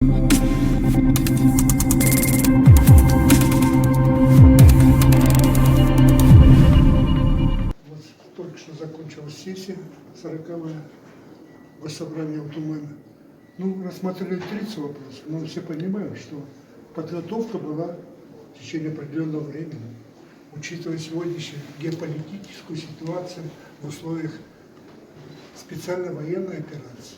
Вот только что закончилась сессия 40-я госсобрания Тумана. Ну, рассмотрели 30 вопросов, но мы все понимаем, что подготовка была в течение определенного времени, учитывая сегодняшнюю геополитическую ситуацию в условиях специальной военной операции.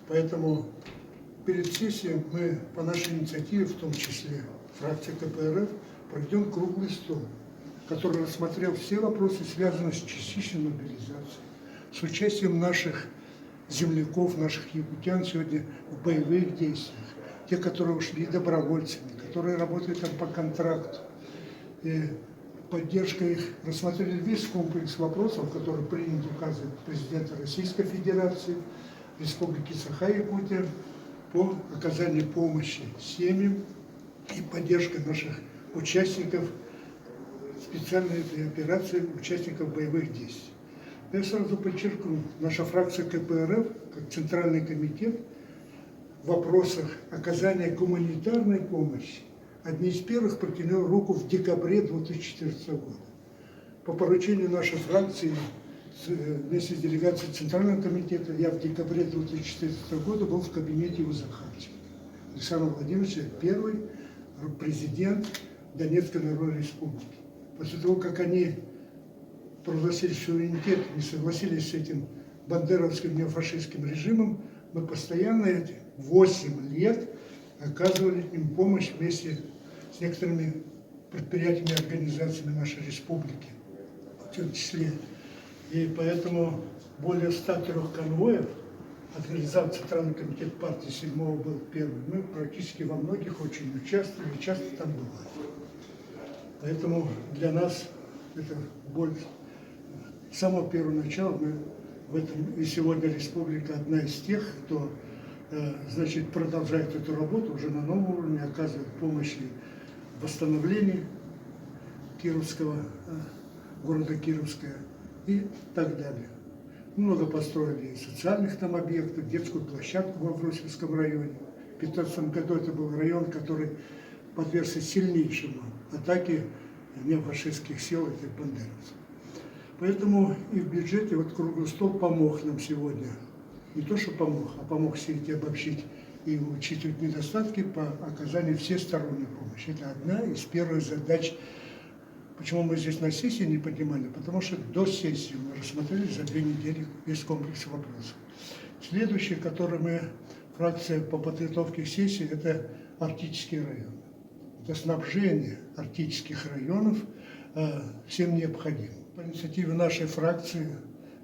Поэтому перед сессией мы по нашей инициативе, в том числе фракция КПРФ, проведем круглый стол, который рассмотрел все вопросы, связанные с частичной мобилизацией, с участием наших земляков, наших якутян сегодня в боевых действиях, те, которые ушли добровольцами, которые работают там по контракту, и поддержка их. Рассмотрели весь комплекс вопросов, которые приняты указом президента Российской Федерации, Республики Саха-Якутия по оказанию помощи семьям и поддержке наших участников специальной операции, участников боевых действий. Я сразу подчеркну, наша фракция КПРФ, как Центральный комитет, в вопросах оказания гуманитарной помощи одни из первых протянул руку в декабре 2014 года. По поручению нашей фракции, вместе с делегацией Центрального комитета, я в декабре 2014 года был в кабинете у Захарченко. Александр Владимирович, первый президент Донецкой Народной Республики. После того, как они прогласили суверенитет, не согласились с этим бандеровским неофашистским режимом, мы постоянно эти 8 лет оказывали им помощь вместе с некоторыми предприятиями и организациями нашей республики, в том числе. И поэтому более 103 конвоев организовал Центральный комитет партии 7-го был первый. Мы практически во многих очень участвовали и часто там бывали. Поэтому для нас это боль. С самого первого начала мы в этом, и сегодня республика одна из тех, кто значит, продолжает эту работу уже на новом уровне, оказывает помощь в восстановлении Кировского, города Кировская и так далее. Много построили социальных там объектов, детскую площадку во Врусельском районе. В 2015 году это был район, который подвергся сильнейшему атаке неофашистских сил, этих бандеровцев. Поэтому и в бюджете вот круглый стол помог нам сегодня. Не то, что помог, а помог все эти обобщить и учитывать недостатки по оказанию всесторонней помощи. Это одна из первых задач. Почему мы здесь на сессии не поднимали? Потому что до сессии мы рассмотрели за 2 недели весь комплекс вопросов. Следующий, который мы, фракция по подготовке к сессии, это арктические районы. Это снабжение арктических районов всем необходимым. По инициативе нашей фракции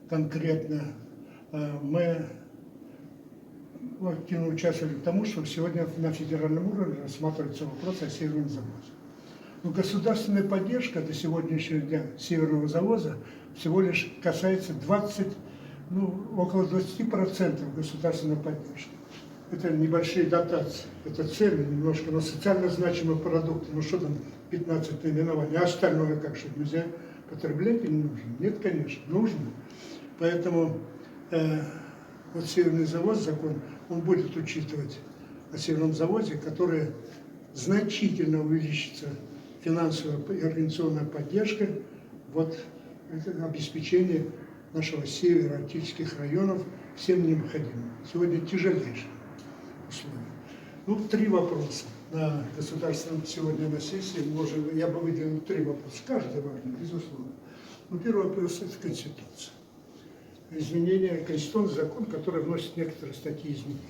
конкретно мы активно участвовали в том, что сегодня на федеральном уровне рассматривается вопрос о северном заводе. Но государственная поддержка до сегодняшнего дня северного завода всего лишь касается около 20% государственной поддержки. Это небольшие дотации, это цели немножко, но социально значимые продукты. Ну что там, 15 наименований, а остальное как, что нельзя потреблять или не нужно? Нет, конечно, нужно. Поэтому вот Северный завод, закон, он будет учитывать о Северном заводе, который значительно увеличится финансовая и организационная поддержка, вот это обеспечение нашего северо-арктических районов всем необходимым. Сегодня тяжелейшие условия. Ну, 3 вопроса на государственном сегодня на сессии. Я бы выделил 3 вопроса. Каждый важный, безусловно. Но первый вопрос – это Конституция. Изменение конституционный закон, который вносит некоторые статьи изменений.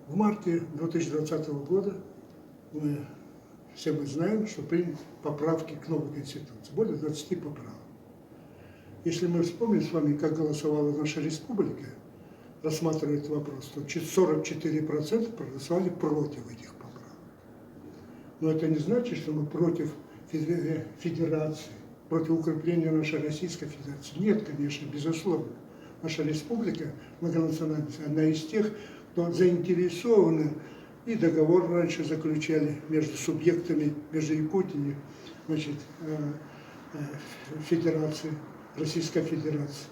В марте 2020 года все мы знаем, что приняты поправки к новой Конституции. Более 20 поправок. Если мы вспомним с вами, как голосовала наша республика, рассматривая этот вопрос, то 44% проголосовали против этих поправок. Но это не значит, что мы против федерации, против укрепления нашей Российской Федерации. Нет, конечно, безусловно. Наша республика многонациональная, одна из тех, кто заинтересованы, и договор раньше заключали между субъектами, между Якутией, значит, Федерацией, Российской Федерации.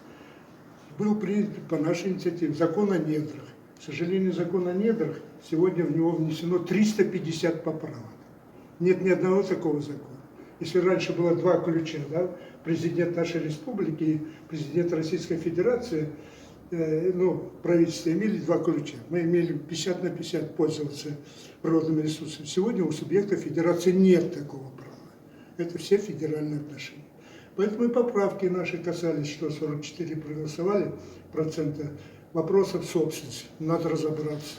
Был принят по нашей инициативе закон о недрах. К сожалению, закон о недрах, сегодня в него внесено 350 поправок. Нет ни одного такого закона. Если раньше было два ключа, да, президент нашей республики и президент Российской Федерации, правительство имели два ключа. Мы имели 50 на 50 пользоваться природными ресурсами. Сегодня у субъекта федерации нет такого права. Это все федеральные отношения. Поэтому и поправки наши касались, что 44 проголосовали процента вопросов собственности. Надо разобраться.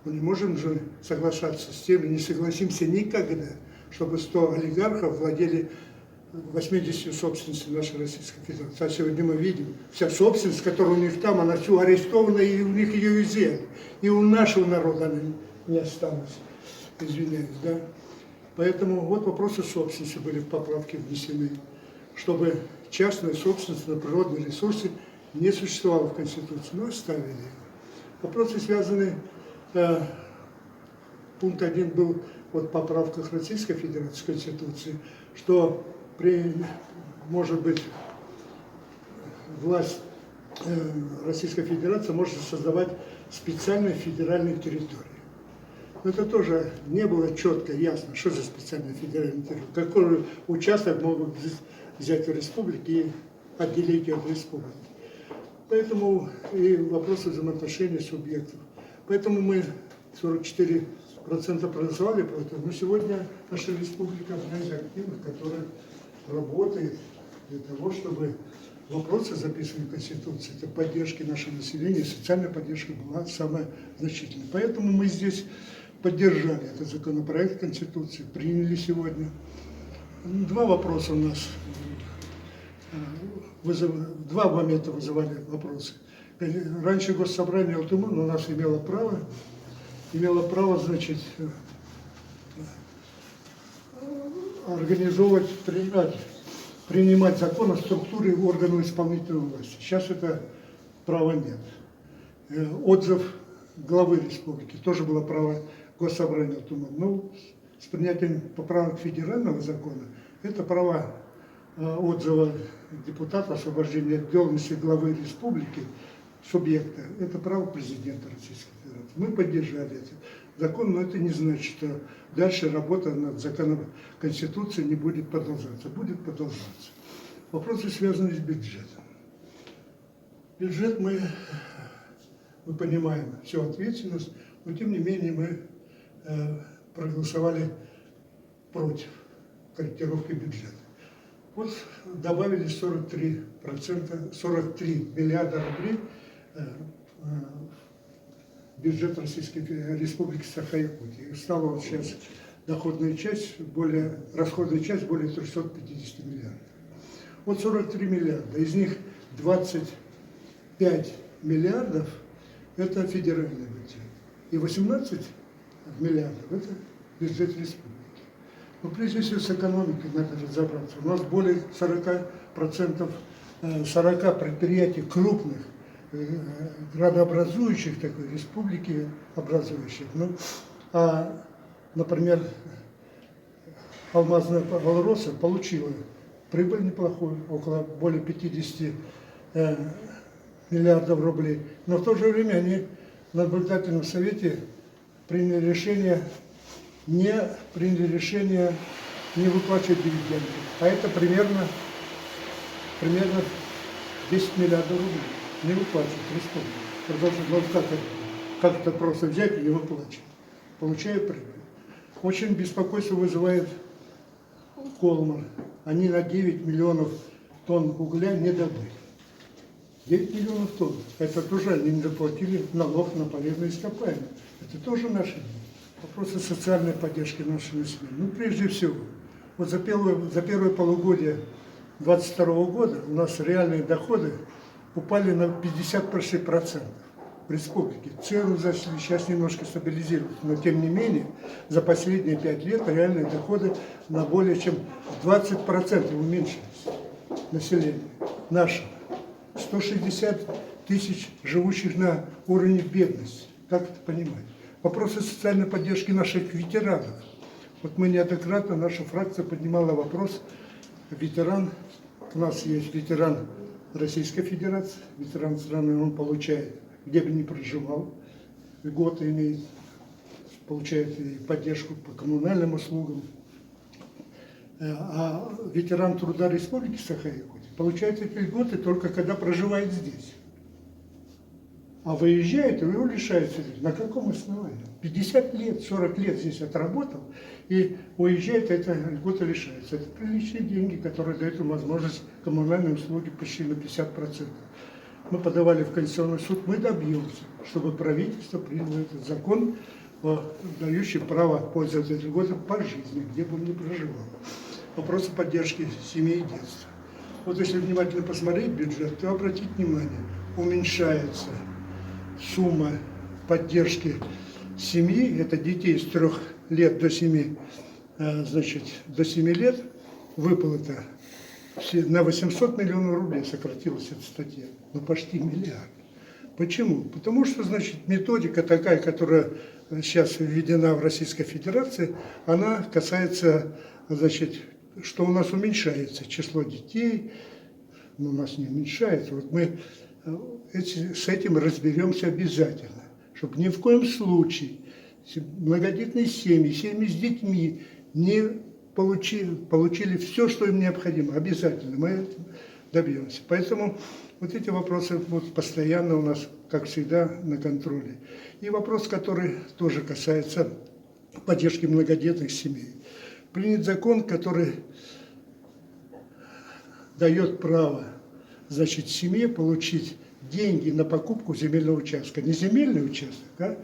Мы не можем же соглашаться с тем, и не согласимся никогда, чтобы 100 олигархов владели 80 собственностью нашей Российской Федерации. А сегодня мы видим, вся собственность, которая у них там, она все арестована, и у них ее изъяли. И у нашего народа она не осталась. Извиняюсь, да. Поэтому вот вопросы собственности были в поправке внесены, чтобы частная собственность на природные ресурсы не существовала в Конституции, но оставили ее. Вопросы связаны, пункт 1 был вот в поправках Российской Федерации Конституции, что может быть власть Российской Федерации может создавать специальные федеральные территории. Но это тоже не было четко ясно, что за специальная федеральная территория, какой участок могут взять в республике и отделить ее от республики. Поэтому и вопросы взаимоотношений субъектов. Поэтому мы 44% проголосовали против, но сегодня наша республика одна из активных, которая работает для того, чтобы вопросы, записанные в Конституции, это поддержки нашего населения, социальная поддержка была самая значительная. Поэтому мы здесь поддержали этот законопроект Конституции, приняли сегодня. Два вопроса у нас, два момента вызывали вопросы. Раньше Госсобрание Алтуман у нас имело право, значит, организовывать, принимать закон о структуре органов исполнительной власти. Сейчас это права нет. Отзыв главы республики тоже было право Госсобрания Алтуман. Но с принятием поправок федерального закона это права отзыва депутата, освобождения от должности главы республики, субъекта, это право президента Российской Федерации. Мы поддержали этот закон, но это не значит, что дальше работа над законом Конституции не будет продолжаться. Будет продолжаться. Вопросы связаны с бюджетом. Бюджет мы понимаем всю ответственность, но тем не менее мы проголосовали против корректировки бюджета. Вот добавили 43 миллиарда рублей бюджет Российской Республики Саха-Якутия. Стала вот сейчас расходная часть более 350 миллиардов. Вот 43 миллиарда, из них 25 миллиардов это федеральный бюджет, и 18 миллиардов это бюджет республики. Но прежде всего с экономикой надо разобраться. У нас более 40 предприятий крупных, градообразующих такой республики образующих. Например, алмазная Алроса получила прибыль неплохую, более 50 миллиардов рублей. Но в то же время они в наблюдательном совете приняли решение не выплачивать дивиденды. А это примерно 10 миллиардов рублей. Не выплачивать республике. Как это просто взять и не выплачивать. Получают прибыль. Очень беспокойство вызывает Колмар. Они на 9 миллионов тонн угля не добыли. 9 миллионов тонн. Это тоже они не заплатили налог на полезные ископаемые. Это тоже наши вопросы социальной поддержки нашего населения. Ну, прежде всего, вот за первое полугодие 2022 года у нас реальные доходы упали на 50% в республике. Цены зашли, сейчас немножко стабилизируются, но тем не менее за последние 5 лет реальные доходы на более чем 20% уменьшились населения нашего. 160 тысяч живущих на уровне бедности. Как это понимать? Вопросы социальной поддержки наших ветеранов. Вот мы неоднократно, наша фракция поднимала вопрос, ветеран, у нас есть ветеран Российской Федерации, ветеран страны, он получает, где бы ни проживал, льготы имеет, получает и поддержку по коммунальным услугам. А ветеран труда Республики Саха-Якутия получает эти льготы только когда проживает здесь. А выезжает, и его лишаются здесь. На каком основании? 50 лет, 40 лет здесь отработал, и уезжает, это льгота лишается. Это приличные деньги, которые дают ему возможность коммунальные услуги почти на 50%. Мы подавали в Конституционный суд, мы добьемся, чтобы правительство приняло этот закон, дающий право пользоваться этой льготой по жизни, где бы он ни проживал. Вопросы поддержки семьи и детства. Вот если внимательно посмотреть бюджет, то обратить внимание, уменьшается сумма поддержки семьи, это детей с 3 лет до 7, значит, до 7 лет, выплата на 800 миллионов рублей сократилась эта статья, ну почти миллиард. Почему? Потому что, значит, методика такая, которая сейчас введена в Российской Федерации, она касается, значит, что у нас уменьшается число детей, но у нас не уменьшается. Вот мы с этим разберемся обязательно, чтобы ни в коем случае многодетные семьи, семьи с детьми не получили все, что им необходимо. Обязательно мы этим добьемся. Поэтому вот эти вопросы будут постоянно у нас, как всегда, на контроле. И вопрос, который тоже касается поддержки многодетных семей. Принят закон, который дает право, значит, семье получить деньги на покупку земельного участка. Не земельный участок, а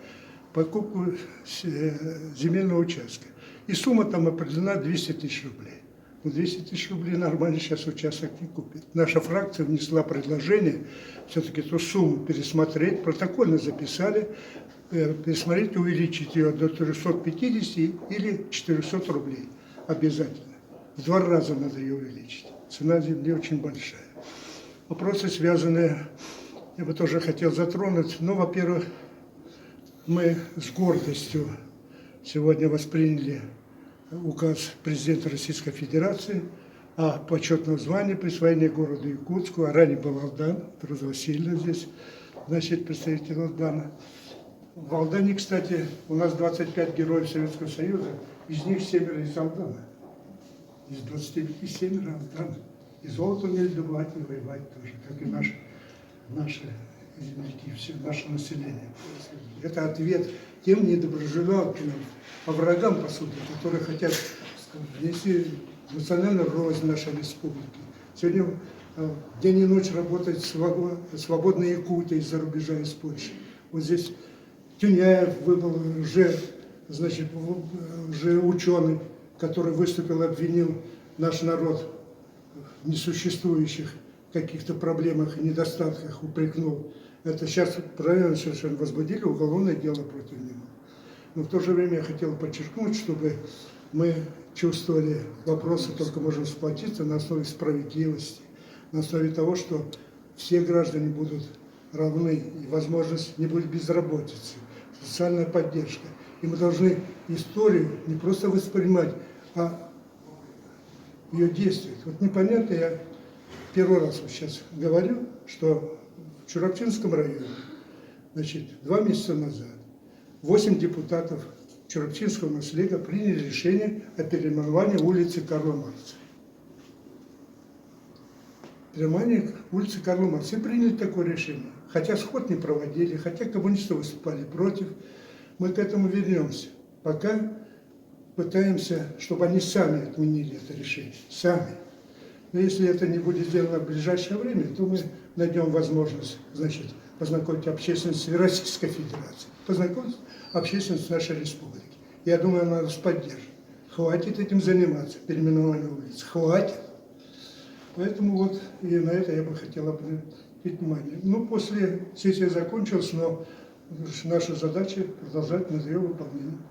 покупку земельного участка. И сумма там определена 200 тысяч рублей. Но 200 тысяч рублей нормально сейчас участок не купит. Наша фракция внесла предложение все-таки эту сумму пересмотреть, протокольно записали, пересмотреть, увеличить ее до 350 или 400 рублей. Обязательно. В 2 раза надо ее увеличить. Цена земли очень большая. Вопросы, связанные, я бы тоже хотел затронуть. Ну, во-первых, мы с гордостью сегодня восприняли указ президента Российской Федерации о почетном звании присвоения городу Якутску. Ранее был Алдан, Роза Васильевна здесь, значит, представитель Алдана. В Алдане, кстати, у нас 25 героев Советского Союза, из них 7 из Алдана. Из 25 7 Алдана. И золото умели добывать и воевать тоже, как и наши земляки, все наше население. Это ответ тем недоброжелателям, врагам, по сути, которые хотят внести национальную рознь нашей республики. Сегодня день и ночь работает свободная Якутия из-за рубежа, из Польши. Вот здесь Тюняев выбыл значит, ученый, который выступил, обвинил наш народ в несуществующих каких-то проблемах и недостатках, упрекнул. Это сейчас правильно совершенно возбудили уголовное дело против него. Но в то же время я хотел подчеркнуть, чтобы мы чувствовали вопросы, только можем сплотиться на основе справедливости, на основе того, что все граждане будут равны, и возможность не будет безработицы, социальная поддержка. И мы должны историю не просто воспринимать, а ее действовать. Вот непонятно, я первый раз вот сейчас говорю, что в Чурапчинском районе, значит, 2 месяца назад 8 депутатов Чурапчинского наследия приняли решение о переименовании улицы Карла Маркса. Переименование улицы Карла Маркса. И приняли такое решение. Хотя сход не проводили, хотя коммунисты выступали против. Мы к этому вернемся. Пока пытаемся, чтобы они сами отменили это решение. Сами. Но если это не будет сделано в ближайшее время, то мы найдем возможность, значит, познакомить общественность Российской Федерации, познакомить общественность нашей республики. Я думаю, она нас поддержит. Хватит этим заниматься, переименованием улиц. Хватит. Поэтому вот и на это я бы хотел обратить внимание. Ну, после сессии закончилась, но наша задача продолжать над ее выполнением.